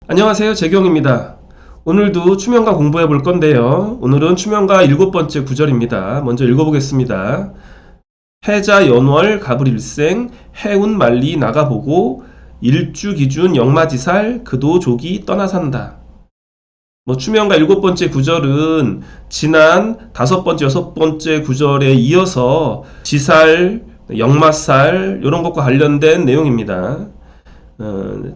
안녕하세요, 재경입니다. 오늘도 추명가 공부해 볼 건데요. 오늘은 추명가 7번째 구절입니다. 먼저 읽어보겠습니다. 해자 연월 갑을일생 해운 말리 나가보고 일주기준 영마지살 그도 조기 떠나산다. 추명가 7번째 구절은 지난 5번째, 6번째 구절에 이어서 지살, 영마살 이런 것과 관련된 내용입니다.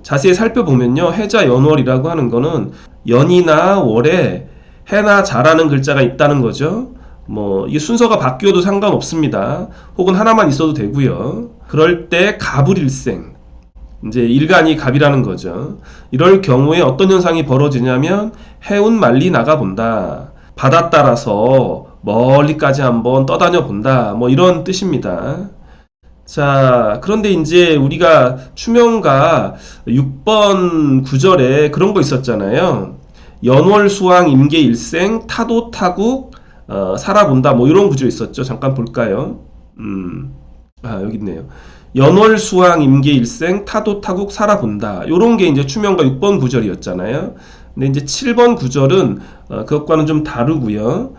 자세히 살펴보면요, 해자 연월이라고 하는 거는 연이나 월에 해나 자라는 글자가 있다는 거죠. 이게 순서가 바뀌어도 상관없습니다. 혹은 하나만 있어도 되고요. 그럴 때 갑을일생, 이제 일간이 갑이라는 거죠. 이럴 경우에 어떤 현상이 벌어지냐면 해운 말리 나가본다, 바다 따라서 멀리까지 한번 떠다녀 본다, 이런 뜻입니다. 자, 그런데 이제 우리가 추명가 6번 구절에 그런 거 있었잖아요. 연월수왕 임계일생 타도타국 살아본다, 이런 구절 있었죠. 잠깐 볼까요? 여기 있네요. 연월수왕 임계일생 타도타국 살아본다, 요런 게 이제 추명가 6번 구절이었잖아요. 근데 이제 7번 구절은 그것과는 좀 다르고요.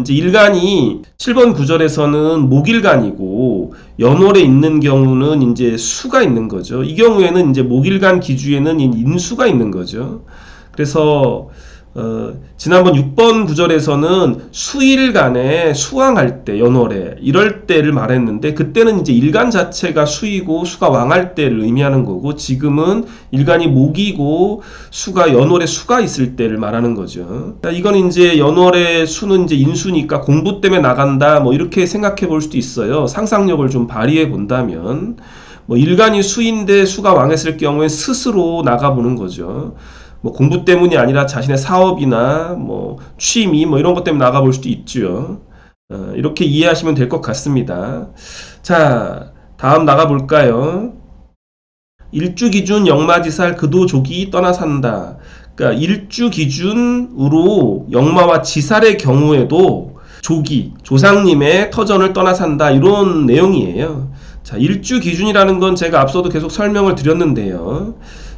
이제 일간이 7번 구절에서는 목일간이고 연월에 있는 경우는 이제 수가 있는 거죠. 이 경우에는 이제 목일간 기주에는 인수가 있는 거죠. 그래서 지난번 6번 구절에서는 수일간에 수왕할 때, 연월에 이럴 때를 말했는데, 그때는 이제 일간 자체가 수이고 수가 왕할 때를 의미하는 거고, 지금은 일간이 목이고 수가 연월에 수가 있을 때를 말하는 거죠. 이건 이제 연월의 수는 이제 인수니까 공부 때문에 나간다, 이렇게 생각해 볼 수도 있어요. 상상력을 좀 발휘해 본다면. 일간이 수인데 수가 왕했을 경우에 스스로 나가보는 거죠. 공부 때문이 아니라 자신의 사업이나 취미 이런 것 때문에 나가볼 수도 있죠. 이렇게 이해하시면 될 것 같습니다. 자, 다음 나가볼까요? 일주 기준 영마지살 그도 조기 떠나산다. 그러니까 일주 기준으로 영마와 지살의 경우에도 조기, 조상님의 터전을 떠나산다, 이런 내용이에요. 자, 일주 기준이라는 건 제가 앞서도 계속 설명을 드렸는데요.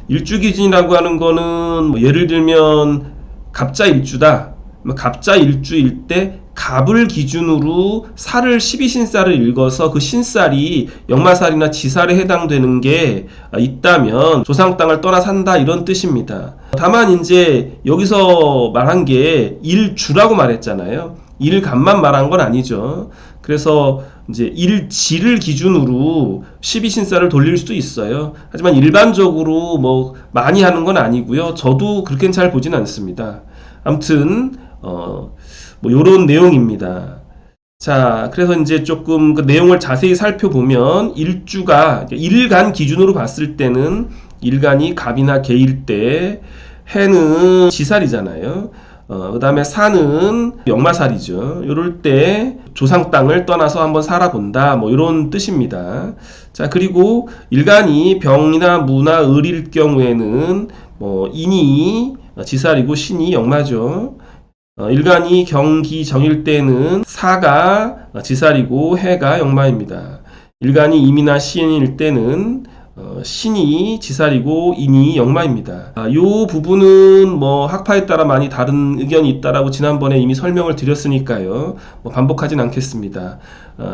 일주기준이라고 하는 거는 예를 들면 갑자일주다. 갑자일주일 때 갑을 기준으로 살을 12신살을 읽어서 그 신살이 역마살이나 지살에 해당되는 게 있다면 조상 땅을 떠나 산다, 이런 뜻입니다. 다만 이제 여기서 말한 게 일주라고 말했잖아요. 일간만 말한 건 아니죠. 그래서 이제 일지를 기준으로 12신살을 돌릴 수도 있어요. 하지만 일반적으로 많이 하는 건 아니고요. 저도 그렇게는 잘 보진 않습니다. 아무튼 요런 내용입니다. 자, 그래서 이제 조금 그 내용을 자세히 살펴보면 일주가 일간 기준으로 봤을 때는 일간이 갑이나 개일 때 해는 지살이잖아요. 그 다음에 산은 역마살이죠. 이럴 때 조상 땅을 떠나서 한번 살아본다, 이런 뜻입니다. 자, 그리고 일간이 병이나 무나 을일 경우에는 인이 지살이고 신이 역마죠. 일간이 경기 정일 때는 사가 지살이고 해가 역마입니다. 일간이 임이나 시인일 때는 신이 지살이고 인이 역마입니다. 이 부분은 학파에 따라 많이 다른 의견이 있다라고 지난번에 이미 설명을 드렸으니까요. 반복하진 않겠습니다.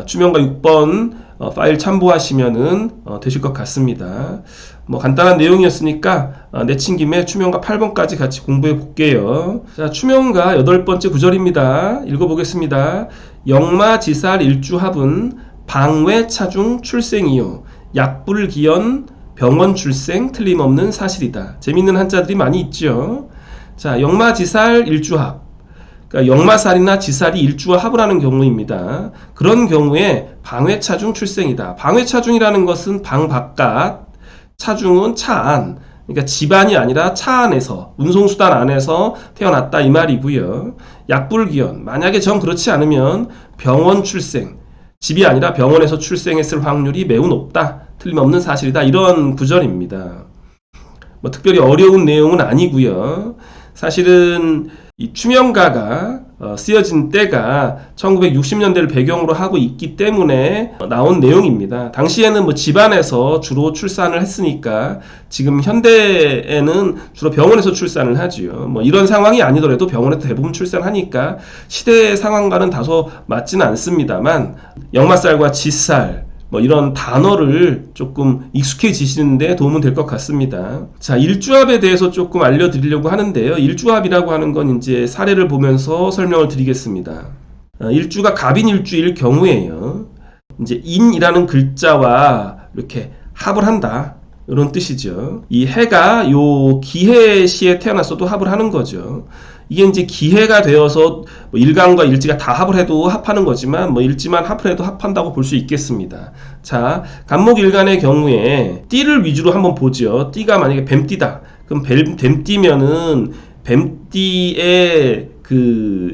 추명가 6번 파일 참고하시면은 되실 것 같습니다. 간단한 내용이었으니까 내친 김에 추명가 8번까지 같이 공부해 볼게요. 자, 추명가 8번째 구절입니다. 읽어보겠습니다. 역마지살 일주합은 방외차중 출생이요 약불기연 병원 출생 틀림없는 사실이다. 재밌는 한자들이 많이 있죠. 자, 역마지살 일주합, 그러니까 역마살이나 지살이 일주와 합을 하는 경우입니다. 그런 경우에 방외차중 출생이다. 방외차중이라는 것은 방 바깥, 차중은 차 안, 그러니까 집안이 아니라 차 안에서, 운송수단 안에서 태어났다, 이 말이고요. 약불기연, 만약에 정 그렇지 않으면 병원 출생, 집이 아니라 병원에서 출생했을 확률이 매우 높다, 틀림없는 사실이다, 이런 구절입니다. 특별히 어려운 내용은 아니고요. 사실은 이 추명가가 쓰여진 때가 1960년대를 배경으로 하고 있기 때문에 나온 내용입니다. 당시에는 뭐 집안에서 주로 출산을 했으니까 지금 현대에는 주로 병원에서 출산을 하지요. 뭐 이런 상황이 아니더라도 병원에서 대부분 출산하니까 시대의 상황과는 다소 맞지는 않습니다만 역마살과 지살 뭐 이런 단어를 조금 익숙해지시는데 도움은 될 것 같습니다. 자, 일주합에 대해서 조금 알려드리려고 하는데요. 일주합이라고 하는 건 이제 사례를 보면서 설명을 드리겠습니다. 일주가 갑인일주일 경우에요. 이제 인이라는 글자와 이렇게 합을 한다. 이런 뜻이죠. 이 해가 요 기해시에 태어났어도 합을 하는 거죠. 이게 이제 기해가 되어서 뭐 일간과 일지가 다 합을 해도 합하는 거지만 뭐 일지만 합을 해도 합한다고 볼 수 있겠습니다. 자, 간목일간의 경우에 띠를 위주로 한번 보죠. 띠가 만약에 뱀띠다. 그럼 뱀띠면은 뱀띠의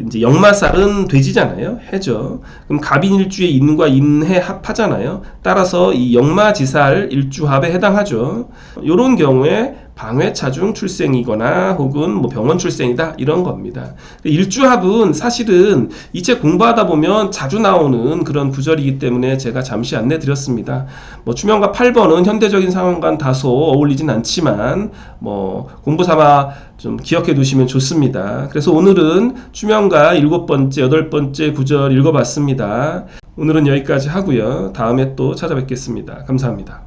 이제 역마살은 돼지잖아요. 해죠. 그럼 갑인일주의 인과 인해 합하잖아요. 따라서 이 역마지살 일주합에 해당하죠. 요런 경우에 방회차중 출생이거나 혹은 뭐 병원 출생이다 이런 겁니다. 일주합은 사실은 이 책 공부하다 보면 자주 나오는 그런 구절이기 때문에 제가 잠시 안내 드렸습니다. 뭐 추명가 8번은 현대적인 상황과는 다소 어울리진 않지만 뭐 공부 삼아 좀 기억해 두시면 좋습니다. 그래서 오늘은 추명가 7번째, 8번째 구절 읽어봤습니다. 오늘은 여기까지 하고요. 다음에 또 찾아뵙겠습니다. 감사합니다.